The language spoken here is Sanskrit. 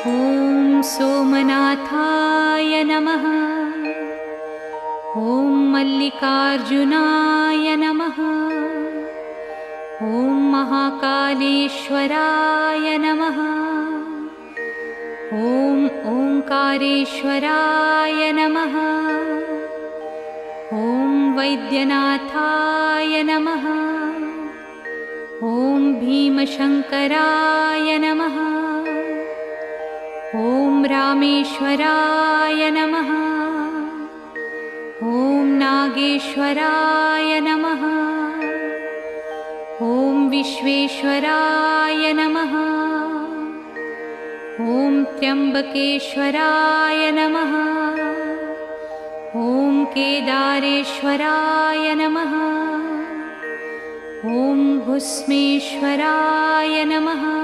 ॐ सोमनाथाय नमः। ॐ मल्लिकार्जुनाय नमः। ॐ महाकालेश्वराय नमः। ॐ ओंकारेश्वराय नमः। ॐ वैद्यनाथाय नमः। ॐ भीमशंकराय नमः। ॐ रामेश्वराय नमः। ॐ नागेश्वराय नमः। ॐ विश्वेश्वराय नमः। ॐ त्र्यंबकेश्वराय नमः। ॐ केदारेश्वराय नमः। ॐ भुस्मेश्वराय नमः।